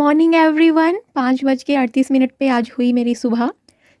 Morning everyone. 5:38 पे आज हुई मेरी सुबह।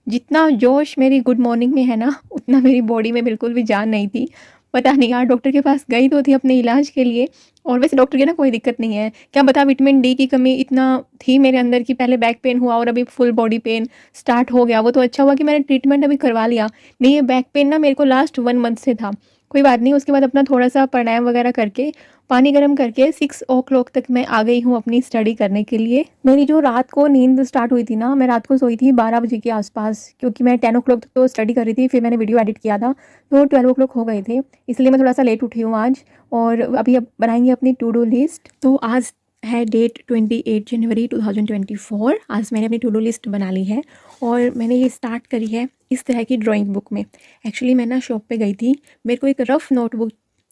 जितना जोश मेरी गुड मॉर्निंग में है ना, उतना मेरी बॉडी में बिल्कुल भी जान नहीं थी। पता नहीं यार, डॉक्टर के पास गई तो थी अपने इलाज के लिए। और वैसे डॉक्टर के ना कोई दिक्कत नहीं है, क्या बता विटामिन डी की कमी इतना थी मेरे अंदर कि पहले बैक पेन हुआ और अभी फुल बॉडी पेन स्टार्ट हो गया। वो तो अच्छा हुआ कि मैंने ट्रीटमेंट अभी करवा लिया, नहीं ये बैक पेन ना मेरे को लास्ट 1 मंथ से था। कोई बात नहीं, उसके बाद अपना थोड़ा सा प्राणायाम वगैरह करके पानी गर्म करके 6 o'clock तक मैं आ गई हूँ अपनी स्टडी करने के लिए। मेरी जो रात को नींद स्टार्ट हुई थी ना, मैं रात को सोई थी 12 बजे के आसपास, क्योंकि मैं 10 o'clock तक तो स्टडी कर रही थी। फिर मैंने वीडियो एडिट किया था तो 12 o'clock हो गए थे, इसलिए मैं थोड़ा सा लेट उठी हूँ आज। और अभी अब बनाएंगे अपनी टू डू लिस्ट। तो आज है डेट 28 जनवरी 2024। आज मैंने अपनी टू डू लिस्ट बना ली है और मैंने ये स्टार्ट करी है इस तरह की ड्राइंग बुक में। एक्चुअली मैं ना शॉप पे गई थी, मेरे को एक रफ़ नोटबुक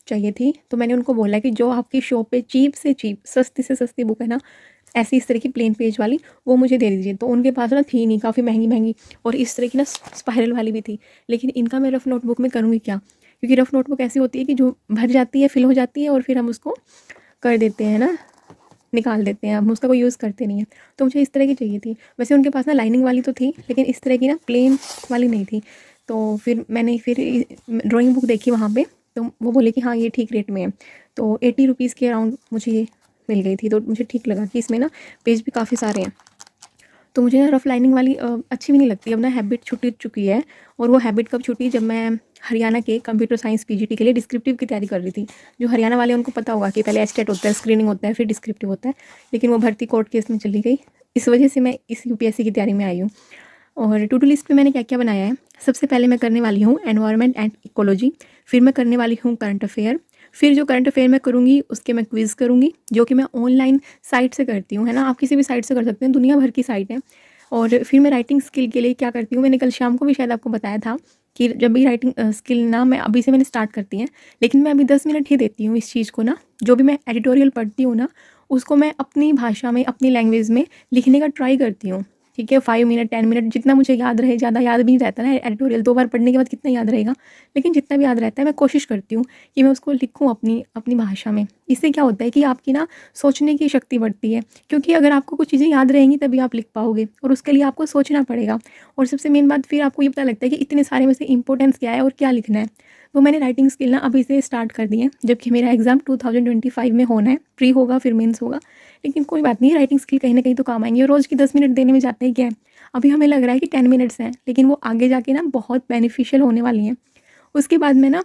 चाहिए थी, तो मैंने उनको बोला कि जो आपकी शॉप पे चीप से चीप सस्ती से सस्ती बुक है ना, ऐसी इस तरह की प्लेन पेज वाली, वो मुझे दे दीजिए। तो उनके पास ना थी नहीं, काफ़ी महंगी महंगी, और इस तरह की ना स्पायरल वाली भी थी। लेकिन इनका मैं रफ़ नोटबुक में करूँगी क्या, क्योंकि रफ़ नोटबुक ऐसी होती है कि जो भर जाती है, फिल हो जाती है और फिर हम उसको कर देते हैं ना, निकाल देते हैं, हम उसका कोई यूज़ करते नहीं हैं। तो मुझे इस तरह की चाहिए थी। वैसे उनके पास ना लाइनिंग वाली तो थी, लेकिन इस तरह की ना प्लेन वाली नहीं थी। तो फिर मैंने ड्राइंग बुक देखी वहाँ पे, तो वो बोले कि हाँ ये ठीक रेट में है। तो 80 रुपीज़ के अराउंड मुझे ये मिल गई थी। तो मुझे ठीक लगा कि इसमें ना पेज भी काफ़ी सारे हैं। तो मुझे ना रफ़ लाइनिंग वाली अच्छी भी नहीं लगती। अब ना हैबिट छूट चुकी है, और वो हैबिट कब छूटी, जब मैं हरियाणा के कंप्यूटर साइंस पीजीटी के लिए डिस्क्रिप्टिव की तैयारी कर रही थी। जो हरियाणा वाले उनको पता होगा कि पहले एस्टेट होता है, स्क्रीनिंग होता है, फिर डिस्क्रिप्टिव होता है। लेकिन वो भर्ती कोर्ट केस में चली गई, इस वजह से मैं इस यूपीएससी की तैयारी में आई हूँ। और टू डू लिस्ट में मैंने क्या क्या बनाया है, सबसे पहले मैं करने वाली हूँ एनवायरनमेंट एंड इकोलॉजी। फिर मैं करने वाली हूँ करंट अफेयर। फिर जो करंट अफेयर मैं करूँगी उसके मैं क्विज़ करूँगी, जो कि मैं ऑनलाइन साइट से करती हूँ, है ना। आप किसी भी साइट से कर सकते हैं, दुनिया भर की साइट है। और फिर मैं राइटिंग स्किल के लिए क्या करती हूँ, मैंने कल शाम को भी शायद आपको बताया था कि जब भी राइटिंग स्किल ना मैं अभी से मैंने स्टार्ट करती हैं, लेकिन मैं अभी 10 मिनट ही देती हूँ इस चीज़ को ना। जो भी मैं एडिटोरियल पढ़ती हूँ ना, उसको मैं अपनी भाषा में, अपनी लैंग्वेज में लिखने का ट्राई करती हूँ। ठीक है, 5 मिनट 10 मिनट जितना मुझे याद रहे, ज़्यादा याद भी नहीं रहता ना एडिटोरियल, 2 बार पढ़ने के बाद कितना याद रहेगा। लेकिन जितना भी याद रहता है मैं कोशिश करती हूँ कि मैं उसको लिखूँ अपनी अपनी भाषा में। इससे क्या होता है कि आपकी ना सोचने की शक्ति बढ़ती है, क्योंकि अगर आपको कुछ चीज़ें याद रहेंगी तभी आप लिख पाओगे, और उसके लिए आपको सोचना पड़ेगा। और सबसे मेन बात, फिर आपको ये पता लगता है कि इतने सारे में से इंपॉर्टेंस क्या है और क्या लिखना है। तो मैंने राइटिंग स्किल ना अभी से स्टार्ट कर दी है, जबकि मेरा एग्ज़ाम 2025 में होना है, प्री होगा फिर मेंस होगा। लेकिन कोई बात नहीं, राइटिंग स्किल कहीं ना कहीं तो काम आएंगी, और रोज़ की 10 मिनट देने में जाते हैं क्या है। अभी हमें लग रहा है कि 10 मिनट्स हैं, लेकिन वो आगे जाके ना बहुत बेनिफिशियल होने वाली हैं। उसके बाद मैं ना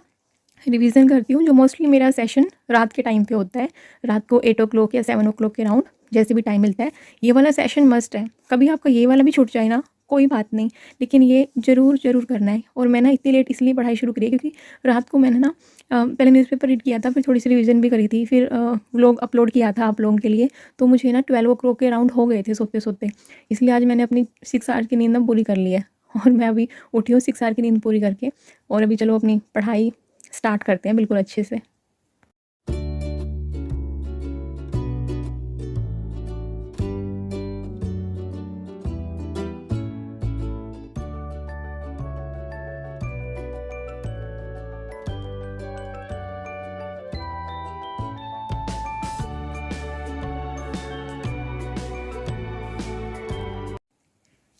रिवीजन करती हूँ, जो मोस्टली मेरा सेशन रात के टाइम पे होता है, रात को 8 o'clock या 7 o'clock के अराउंड, जैसे भी टाइम मिलता है। ये वाला सेशन मस्ट है। कभी आपका ये वाला भी छूट जाए ना, कोई बात नहीं, लेकिन ये ज़रूर ज़रूर करना है। और मैं ना इतनी लेट इसलिए पढ़ाई शुरू करी है, क्योंकि रात को मैंने ना पहले न्यूज़पेपर रीड किया था, फिर थोड़ी सी रिवीजन भी करी थी, फिर व्लॉग अपलोड किया था आप लोगों के लिए। तो मुझे ना 12 o'clock के अराउंड हो गए थे सोते सोते, इसलिए आज मैंने अपनी 6 आवर की नींद ना पूरी कर ली है। और मैं अभी उठी हूँ 6 आवर की नींद पूरी करके, और अभी चलो अपनी पढ़ाई स्टार्ट करते हैं बिल्कुल अच्छे से।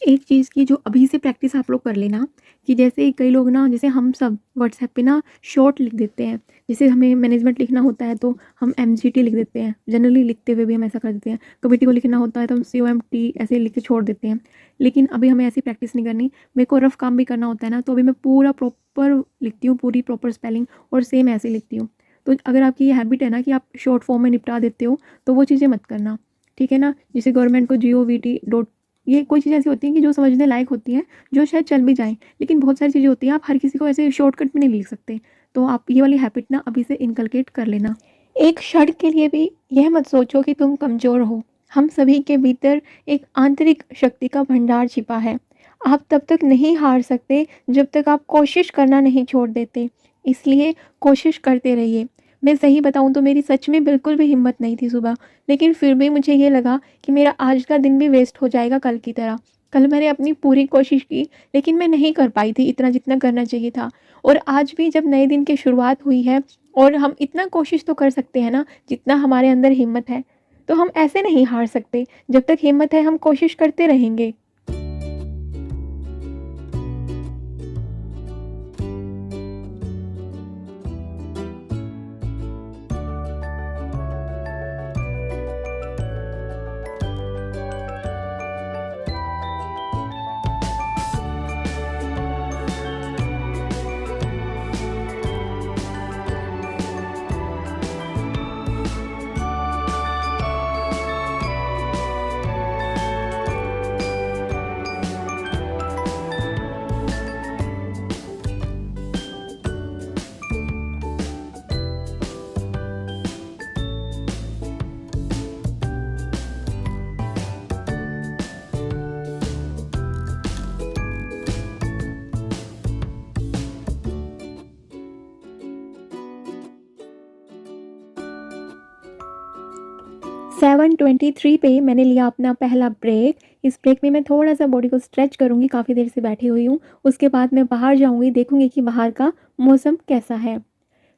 एक चीज़ की जो अभी से प्रैक्टिस आप लोग कर लेना, कि जैसे कई लोग ना, जैसे हम सब व्हाट्सएप पे ना शॉर्ट लिख देते हैं। जैसे हमें मैनेजमेंट लिखना होता है तो हम एमजीटी लिख देते हैं, जनरली लिखते हुए भी हम ऐसा कर देते हैं। कमेटी को लिखना होता है तो हम COMT ऐसे लिख के छोड़ देते हैं। लेकिन अभी हमें ऐसी प्रैक्टिस नहीं करनी। मेरे को रफ काम भी करना होता है ना, तो अभी मैं पूरा प्रॉपर लिखती हूँ, पूरी प्रॉपर स्पेलिंग, और सेम ऐसे लिखती हूँ। तो अगर आपकी ये हैबिट है ना कि आप शॉर्ट फॉर्म में निपटा देते हो, तो वो चीज़ें मत करना, ठीक है ना। जैसे गवर्नमेंट को GOVT. ये कोई चीज़ ऐसी होती है कि जो समझने लायक होती है, जो शायद चल भी जाएँ, लेकिन बहुत सारी चीज़ें होती हैं, आप हर किसी को ऐसे शॉर्टकट में नहीं लिख सकते। तो आप ये वाली हैबिट ना अभी से इनकलकेट कर लेना। एक क्षण के लिए भी यह मत सोचो कि तुम कमज़ोर हो। हम सभी के भीतर एक आंतरिक शक्ति का भंडार छिपा है। आप तब तक नहीं हार सकते जब तक आप कोशिश करना नहीं छोड़ देते। इसलिए कोशिश करते रहिए। मैं सही बताऊँ तो मेरी सच में बिल्कुल भी हिम्मत नहीं थी सुबह, लेकिन फिर भी मुझे ये लगा कि मेरा आज का दिन भी वेस्ट हो जाएगा कल की तरह। कल मैंने अपनी पूरी कोशिश की, लेकिन मैं नहीं कर पाई थी इतना जितना करना चाहिए था। और आज भी जब नए दिन की शुरुआत हुई है, और हम इतना कोशिश तो कर सकते हैं ना, जितना हमारे अंदर हिम्मत है। तो हम ऐसे नहीं हार सकते। जब तक हिम्मत है हम कोशिश करते रहेंगे। सेवन 23 पे मैंने लिया अपना पहला ब्रेक। इस ब्रेक में मैं थोड़ा-सा बॉडी को स्ट्रेच करूँगी, काफ़ी देर से बैठी हुई हूँ। उसके बाद मैं बाहर जाऊँगी, देखूँगी कि बाहर का मौसम कैसा है।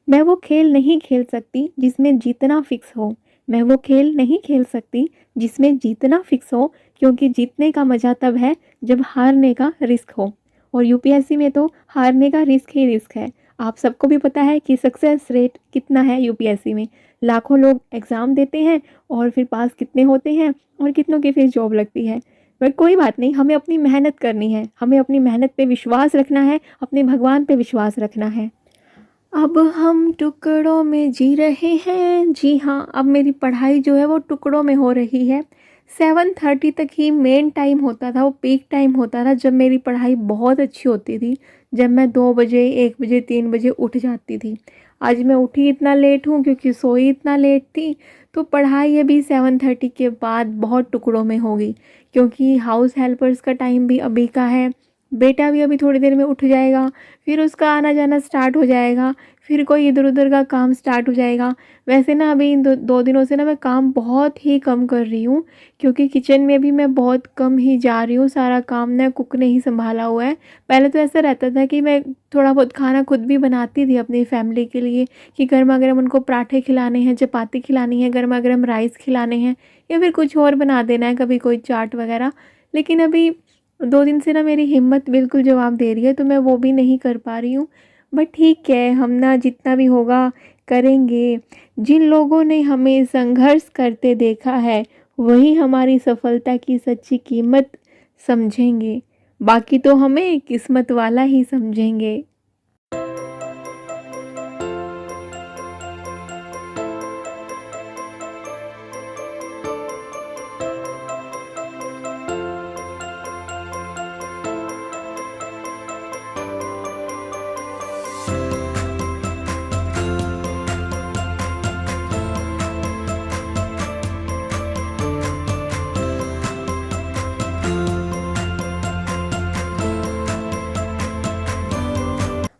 मैं वो खेल नहीं खेल सकती जिसमें जीतना फ़िक्स हो। मैं वो खेल नहीं खेल सकती जिसमें जीतना फ़िक्स हो, क्योंकि जीतने का मज़ा तब है जब हारने का रिस्क हो। और यूपीएससी में तो हारने का रिस्क ही रिस्क है। आप सबको भी पता है कि सक्सेस रेट कितना है यूपीएससी में। लाखों लोग एग्ज़ाम देते हैं और फिर पास कितने होते हैं और कितनों की फिर जॉब लगती है। बट कोई बात नहीं, हमें अपनी मेहनत करनी है, हमें अपनी मेहनत पे विश्वास रखना है, अपने भगवान पे विश्वास रखना है। अब हम टुकड़ों में जी रहे हैं, जी हाँ, अब मेरी पढ़ाई जो है वो टुकड़ों में हो रही है। 7:30 तक ही मेन टाइम होता था, वो पीक टाइम होता था जब मेरी पढ़ाई बहुत अच्छी होती थी, जब मैं 2 बजे, 1 बजे, 3 बजे उठ जाती थी। आज मैं उठी इतना लेट हूँ क्योंकि सोई इतना लेट थी, तो पढ़ाई अभी 7:30 के बाद बहुत टुकड़ों में होगी, क्योंकि हाउस हेल्पर्स का टाइम भी अभी का है। बेटा भी अभी थोड़ी देर में उठ जाएगा, फिर उसका आना जाना स्टार्ट हो जाएगा, फिर कोई इधर-उधर का काम स्टार्ट हो जाएगा। वैसे ना अभी इन 2 दिनों से ना मैं काम बहुत ही कम कर रही हूँ, क्योंकि किचन में भी मैं बहुत कम ही जा रही हूँ, सारा काम ना कुक ने ही सँभाला हुआ है। पहले तो ऐसा रहता था कि मैं थोड़ा बहुत खाना खुद भी बनाती थी अपनी फैमिली के लिए, कि गरमा-गरम उनको पराठे खिलाने हैं, चपाती खिलानी है, गरमा-गरम राइस खिलाने हैं, या फिर कुछ और बना देना है, कभी कोई चाट वग़ैरह। लेकिन अभी 2 दिन से ना मेरी हिम्मत बिल्कुल जवाब दे रही है, तो मैं वो भी नहीं कर पा रही हूँ। बट ठीक है, हम ना जितना भी होगा करेंगे। जिन लोगों ने हमें संघर्ष करते देखा है, वही हमारी सफलता की सच्ची कीमत समझेंगे। बाकी तो हमें किस्मत वाला ही समझेंगे।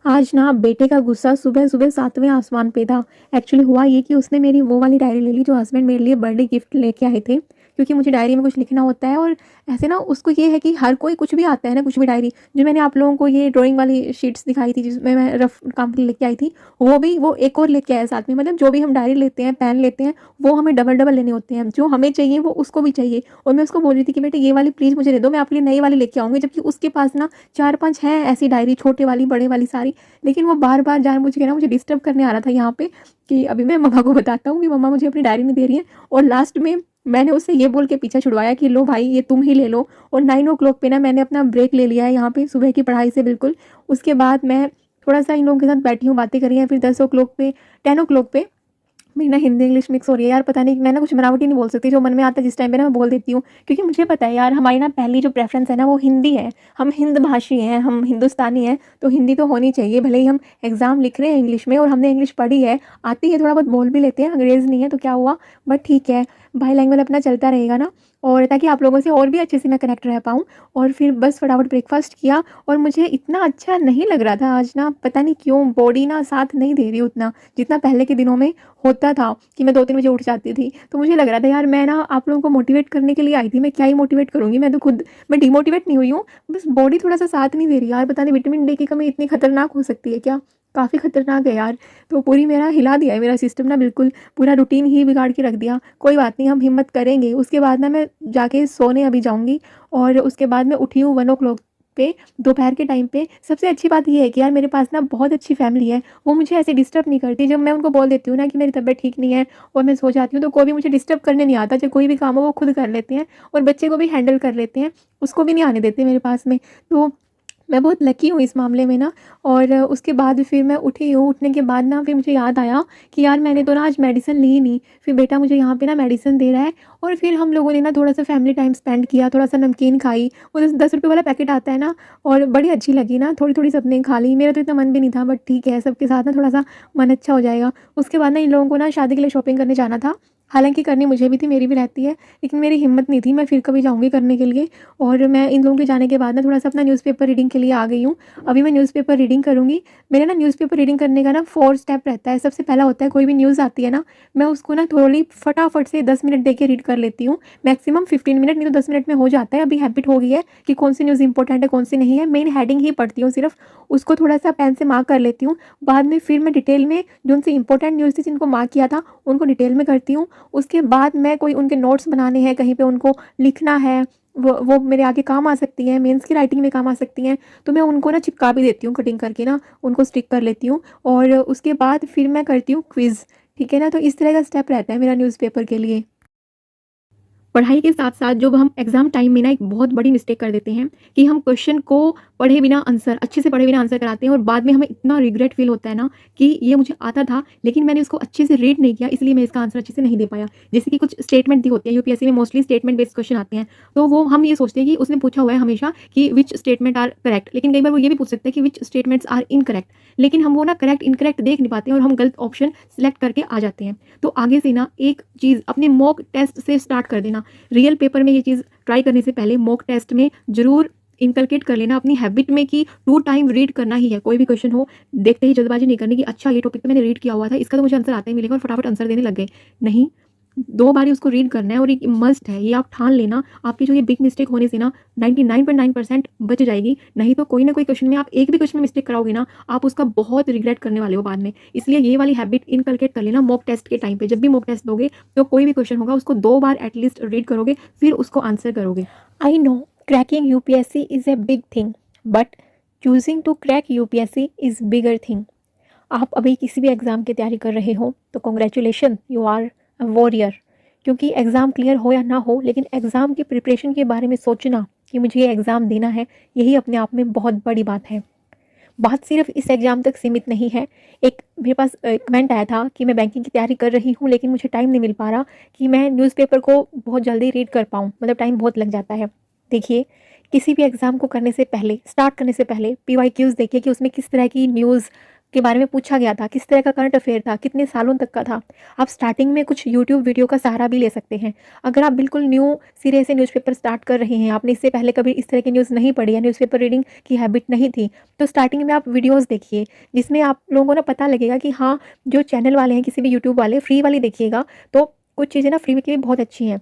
आज ना बेटे का गुस्सा सुबह-सुबह 7वें आसमान पे था। एक्चुअली हुआ ये कि उसने मेरी वो वाली डायरी ले ली जो हस्बैंड मेरे लिए बर्थडे गिफ्ट लेके आए थे, क्योंकि मुझे डायरी में कुछ लिखना होता है। और ऐसे ना उसको ये है कि हर कोई कुछ भी आता है ना, कुछ भी डायरी, जो मैंने आप लोगों को ये ड्राइंग वाली शीट्स दिखाई थी जिसमें मैं रफ काम के लिए लेके आई थी, वो एक और लेके आया साथ में। मतलब जो भी हम डायरी लेते हैं, पेन लेते हैं, वो हमें डबल-डबल लेने होते हैं। जो हमें चाहिए वो उसको भी चाहिए। और मैं उसको बोल रही थी कि बेटे ये वाली प्लीज़ मुझे दे दो, मैं आपके लिए नई वाली लेके आऊँगी। जबकि उसके पास ना 4-5 हैं ऐसी डायरी, छोटे वाली, बड़े वाली सारी। लेकिन वो बार-बार जानबूझ के ना मुझे डिस्टर्ब करने आ रहा था यहाँ पे, कि अभी मैं मम्मा को बताता हूँ कि मम्मा मुझे अपनी डायरी नहीं दे रही है। और लास्ट में मैंने उससे ये बोल के पीछा छुड़वाया कि लो भाई ये तुम ही ले लो। और 9 ओ क्लॉक पे ना मैंने अपना ब्रेक ले लिया है यहाँ पे सुबह की पढ़ाई से बिल्कुल। उसके बाद मैं थोड़ा-सा इन लोगों के साथ बैठी हूँ, बातें करी हैं। फिर 10 ओ क्लॉक पे, 10 ओ क्लॉक पे मेरी ना हिंदी इंग्लिश मिक्स हो रही है यार, पता नहीं, मैं ना कुछ बनावटी नहीं बोल सकती, जो मन में आता है जिस टाइम पे ना मैं बोल देती हूँ। क्योंकि मुझे पता है यार, हमारी ना पहली जो प्रेफ़रेंस है ना वो हिंदी है। हम हिंद भाषी हैं, हम हिंदुस्तानी हैं, तो हिंदी तो होनी चाहिए। भले ही हम एग्ज़ाम लिख रहे हैं इंग्लिश में और हमने इंग्लिश पढ़ी है, आती है, थोड़ा बहुत बोल भी लेते हैं, अंग्रेज़ नहीं है तो क्या हुआ। बट ठीक है, बाईलैंग्वेज अपना चलता रहेगा ना, और ताकि आप लोगों से और भी अच्छे से मैं कनेक्ट रह पाऊँ। और फिर बस फटाफट ब्रेकफ़ास्ट किया, और मुझे इतना अच्छा नहीं लग रहा था आज ना, पता नहीं क्यों बॉडी ना साथ नहीं दे रही उतना, जितना पहले के दिनों में होता था कि मैं 2-3 बजे उठ जाती थी। तो मुझे लग रहा था यार, मैं ना आप लोगों को मोटिवेट करने के लिए आई थी, मैं क्या ही मोटिवेट करूँगी, मैं तो खुद, मैं डिमोटिवेट नहीं हुई हूँ, बस बॉडी थोड़ा-सा साथ नहीं दे रही यार। पता नहीं विटामिन डी की कमी इतनी खतरनाक हो सकती है क्या? काफ़ी ख़तरनाक है यार। तो पूरी मेरा हिला दिया है मेरा सिस्टम ना, बिल्कुल पूरा रूटीन ही बिगाड़ के रख दिया। कोई बात नहीं, हम हिम्मत करेंगे। उसके बाद ना मैं जाके सोने अभी जाऊँगी और उसके बाद मैं उठी हूँ 1 ओ क्लॉक पे, दोपहर के टाइम पे। सबसे अच्छी बात ये है कि यार मेरे पास ना बहुत अच्छी फैमिली है, वो मुझे ऐसे डिस्टर्ब नहीं करती। जब मैं उनको बोल देती हूँ ना कि मेरी तबीयत ठीक नहीं है और मैं सो जाती हूँ, तो कोई भी मुझे डिस्टर्ब करने नहीं आता। जब कोई भी काम हो वो खुद कर लेते हैं और बच्चे को भी हैंडल कर लेते हैं, उसको भी नहीं आने देते मेरे पास में। तो मैं बहुत लकी हूँ इस मामले में ना। और उसके बाद फिर मैं उठी हूँ, उठने के बाद ना फिर मुझे याद आया कि यार मैंने तो ना आज मेडिसिन ली नहीं। फिर बेटा मुझे यहाँ पे ना मेडिसिन दे रहा है और फिर हम लोगों ने ना थोड़ा-सा फैमिली टाइम स्पेंड किया, थोड़ा-सा नमकीन खाई। वो 10 रुपए वाला पैकेट आता है ना, और बड़ी अच्छी लगी ना, थोड़ी-थोड़ी सबने खा ली। मेरा तो इतना मन भी नहीं था, बट ठीक है, सबके साथ ना थोड़ा-सा मन अच्छा हो जाएगा। उसके बाद ना इन लोगों को ना शादी के लिए शॉपिंग करने जाना था। हालाँकि करनी मुझे भी थी, मेरी भी रहती है, लेकिन मेरी हिम्मत नहीं थी, मैं फिर कभी जाऊँगी करने के लिए। और मैं इन लोगों के जाने के बाद ना थोड़ा-सा अपना न्यूज़पेपर रीडिंग के लिए आ गई हूँ। अभी मैं न्यूज़पेपर रीडिंग करूँगी। मेरा ना न्यूज़पेपर रीडिंग करने का ना 4 स्टेप रहता है। सबसे पहला होता है, कोई भी न्यूज़ आती है ना, मैं उसको ना थोड़ी फटाफट से 10 मिनट देके रीड कर लेती हूँ। मैक्सिमम 15 मिनट, नहीं तो 10 मिनट में हो जाता है। अभी हैबिट हो गई है कि कौन-सी न्यूज़ इम्पोर्टेंट है, कौन-सी नहीं है। मेन हेडिंग ही पढ़ती हूँ सिर्फ़, उसको थोड़ा-सा पेन से मार्क कर लेती हूँ। बाद में फिर मैं डिटेल में जो उनसे इम्पोर्टेंट न्यूज़ थी जिनको मार्क किया था, उनको डिटेल में करती हूँ। उसके बाद मैं कोई उनके नोट्स बनाने हैं, कहीं पे उनको लिखना है, वो मेरे आगे काम आ सकती हैं, मेंस की राइटिंग में काम आ सकती हैं, तो मैं उनको ना चिपका भी देती हूँ, कटिंग करके ना उनको स्टिक कर लेती हूँ। और उसके बाद फिर मैं करती हूँ क्विज़, ठीक है ना? तो इस तरह का स्टेप रहता है मेरा न्यूज़पेपर के लिए। पढ़ाई के साथ-साथ जो हम एग्ज़ाम टाइम में ना एक बहुत बड़ी मिस्टेक कर देते हैं कि हम क्वेश्चन को पढ़े बिना आंसर, अच्छे से पढ़े बिना आंसर कराते हैं और बाद में हमें इतना रिग्रेट फ़ील होता है ना कि ये मुझे आता था, लेकिन मैंने उसको अच्छे से रीड नहीं किया, इसलिए मैं इसका आंसर अच्छे से नहीं दे पाया। जैसे कि कुछ स्टेटमेंट दी होती है, यूपीएससी में मोस्टली स्टेटमेंट बेस्ड क्वेश्चन आते हैं, तो वो हम ये सोचते हैं कि उसने पूछा हुआ है हमेशा कि व्हिच स्टेटमेंट आर करेक्ट, लेकिन कई बार वो ये भी पूछ सकता है कि व्हिच स्टेटमेंट्स आर इनकरेक्ट, लेकिन हम वो ना करेक्ट इनकरेक्ट देख नहीं पाते और हम गलत ऑप्शन सिलेक्ट करके आ जाते हैं। तो आगे से ना एक चीज़ अपने मॉक टेस्ट से स्टार्ट कर देना। रियल पेपर में ये चीज़ ट्राई करने से पहले मॉक टेस्ट में ज़रूर इनकलकेट कर लेना अपनी हैबिट में कि 2 टाइम रीड करना ही है। कोई भी क्वेश्चन हो, देखते ही जल्दबाजी नहीं करनी कि अच्छा ये टॉपिक तो मैंने रीड किया हुआ था, इसका तो मुझे आंसर आता ही मिलेगा और फटाफट आंसर देने लग गए। नहीं, 2 बार ही उसको रीड करना है और ये मस्ट है, ये आप ठान लेना। आपकी जो ये बिग मिस्टेक होने से ना 99.9% बच जाएगी। नहीं तो कोई ना कोई क्वेश्चन में आप एक भी क्वेश्चन में मिस्टेक कराओगे ना, आप उसका बहुत रिग्रेट करने वाले हो बाद में। इसलिए ये वाली हैबिट इनकलकेट कर लेना मॉक टेस्ट के टाइम पे। जब भी मॉक टेस्ट दोगे तो कोई भी क्वेश्चन होगा उसको 2 बार एटलीस्ट रीड करोगे, फिर उसको आंसर करोगे। I know cracking UPSC is a big thing, but choosing to crack UPSC is bigger thing. आप अभी किसी भी एग्ज़ाम की तैयारी कर रहे हो तो congratulation, you are a warrior. क्योंकि एग्ज़ाम क्लियर हो या ना हो, लेकिन एग्ज़ाम की प्रिपरेशन के बारे में सोचना कि मुझे ये एग्ज़ाम देना है, यही अपने आप में बहुत बड़ी बात है। बात सिर्फ इस एग्ज़ाम तक सीमित नहीं है। एक मेरे पास कमेंट आया था कि मैं बैंकिंग की तैयारी कर रही हूँ, लेकिन मुझे टाइम नहीं मिल पा रहा कि मैं न्यूज़पेपर को बहुत जल्दी रीड कर पाऊँ, मतलब टाइम बहुत लग जाता है। देखिए, किसी भी एग्ज़ाम को करने से पहले, स्टार्ट करने से पहले पीवाईक्यूज़ देखिए कि उसमें किस तरह की न्यूज़ के बारे में पूछा गया था, किस तरह का करंट अफेयर था, कितने सालों तक का था। आप स्टार्टिंग में कुछ यूट्यूब वीडियो का सहारा भी ले सकते हैं। अगर आप बिल्कुल न्यू सिरे से न्यूज़पेपर स्टार्ट कर रहे हैं, आपने इससे पहले कभी इस तरह की न्यूज़ नहीं पढ़ी या न्यूज़पेपर रीडिंग की हैबिट नहीं थी, तो स्टार्टिंग में आप वीडियोज़ देखिए, जिसमें आप लोगों को ना पता लगेगा कि हाँ, जो चैनल वाले हैं, किसी भी यूट्यूब वाले, फ्री वाली देखिएगा, तो कुछ चीज़ें ना फ्री में की भी बहुत अच्छी हैं।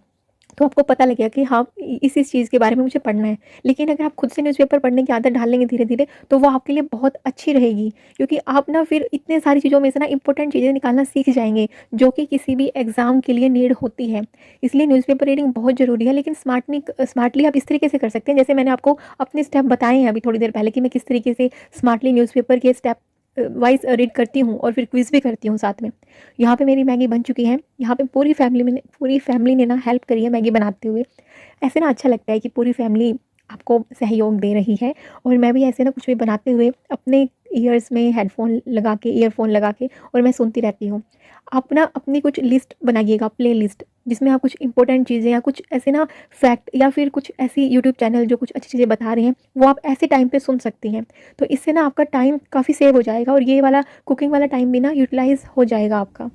तो आपको पता लगेगा कि हाँ, इस चीज़ के बारे में मुझे पढ़ना है। लेकिन अगर आप खुद से न्यूज़पेपर पढ़ने की आदत डाल लेंगे धीरे-धीरे, तो वो आपके लिए बहुत अच्छी रहेगी। क्योंकि आप ना फिर इतने सारी चीज़ों में से ना इम्पोर्टेंट चीज़ें निकालना सीख जाएँगे, जो कि किसी भी एग्ज़ाम के लिए नीड होती है। इसलिए न्यूज़पेपर रीडिंग बहुत ज़रूरी है, लेकिन स्मार्टली आप इस तरीके से कर सकते हैं, जैसे मैंने आपको अपने स्टेप बताए हैं अभी थोड़ी देर पहले कि मैं किस तरीके से स्मार्टली न्यूज़पेपर के स्टेप वाइज़ रीड करती हूँ और फिर क्विज़ भी करती हूँ साथ में। यहाँ पे मेरी मैगी बन चुकी है। यहाँ पे पूरी फैमिली ने ना हेल्प करी है मैगी बनाते हुए। ऐसे ना अच्छा लगता है कि पूरी फैमिली आपको सहयोग दे रही है और मैं भी ऐसे ना कुछ भी बनाते हुए अपने ईयर्स में ईयरफ़ोन लगा के और मैं सुनती रहती हूँ। आप ना अपनी कुछ लिस्ट बनाइएगा, प्लेलिस्ट, जिसमें आप कुछ इंपॉर्टेंट चीज़ें या कुछ ऐसे ना फैक्ट या फिर कुछ ऐसी यूट्यूब चैनल जो कुछ अच्छी चीज़ें बता रहे हैं, वो आप ऐसे टाइम पे सुन सकती हैं। तो इससे ना आपका टाइम काफ़ी सेव हो जाएगा और ये वाला कुकिंग वाला टाइम भी ना यूटिलाइज़ हो जाएगा आपका।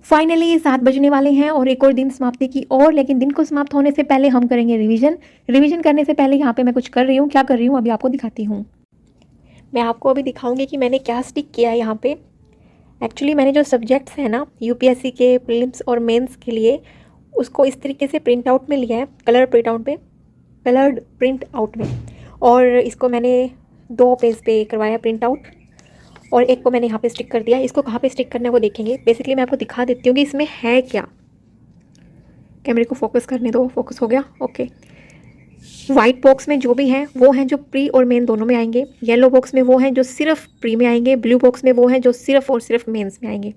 फाइनली 7 बजने वाले हैं और एक और दिन समाप्ति की ओर, लेकिन दिन को समाप्त होने से पहले हम करेंगे रिवीजन। रिवीजन करने से पहले यहाँ पे मैं कुछ कर रही हूँ, क्या कर रही हूँ अभी आपको दिखाती हूँ। मैं आपको अभी दिखाऊंगी कि मैंने क्या स्टिक किया है यहाँ पे। एक्चुअली मैंने जो सब्जेक्ट्स हैं ना यूपीएससी के प्रीलिम्स और मेंस के लिए, उसको इस तरीके से प्रिंट आउट में लिया है, कलर्ड प्रिंट आउट में, और इसको मैंने 2 पेज पे करवाया प्रिंट आउट। और एक को मैंने यहाँ पे स्टिक कर दिया। इसको कहाँ पे स्टिक करना है वो देखेंगे। बेसिकली मैं आपको दिखा देती हूँ कि इसमें है क्या। कैमरे को फोकस करने दो, फोकस हो गया, ओके। वाइट बॉक्स में जो भी हैं वो हैं जो प्री और मेन दोनों में आएंगे। येलो बॉक्स में वो हैं जो सिर्फ प्री में आएंगे। ब्लू बॉक्स में वो हैं जो सिर्फ और सिर्फ मेंस में आएंगे।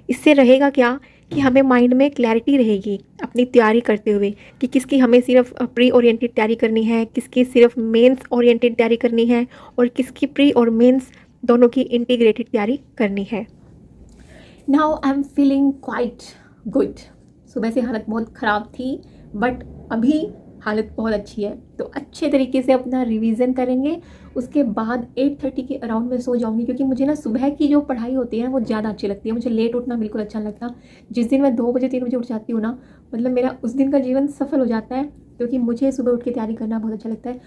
इससे रहेगा क्या कि हमें माइंड में क्लैरिटी रहेगी अपनी तैयारी करते हुए कि किसकी हमें सिर्फ प्री ओरिएंटेड तैयारी करनी है, किसकी सिर्फ मेंस ओरिएंटेड तैयारी करनी है, और किसकी प्री और मेंस दोनों की इंटीग्रेटेड तैयारी करनी है। Now I am feeling quite good. सुबह से हालत बहुत ख़राब थी बट अभी हालत बहुत अच्छी है। तो अच्छे तरीके से अपना रिवीजन करेंगे, उसके बाद 8:30 के अराउंड में सो जाऊंगी, क्योंकि मुझे ना सुबह की जो पढ़ाई होती है ना वो ज़्यादा अच्छी लगती है। मुझे लेट उठना बिल्कुल अच्छा नहीं लगता। जिस दिन मैं 2 बजे 3 बजे उठ जाती हूँ ना, मतलब मेरा उस दिन का जीवन सफल हो जाता है, क्योंकि मुझे सुबह उठ के तैयारी करना बहुत अच्छा लगता है।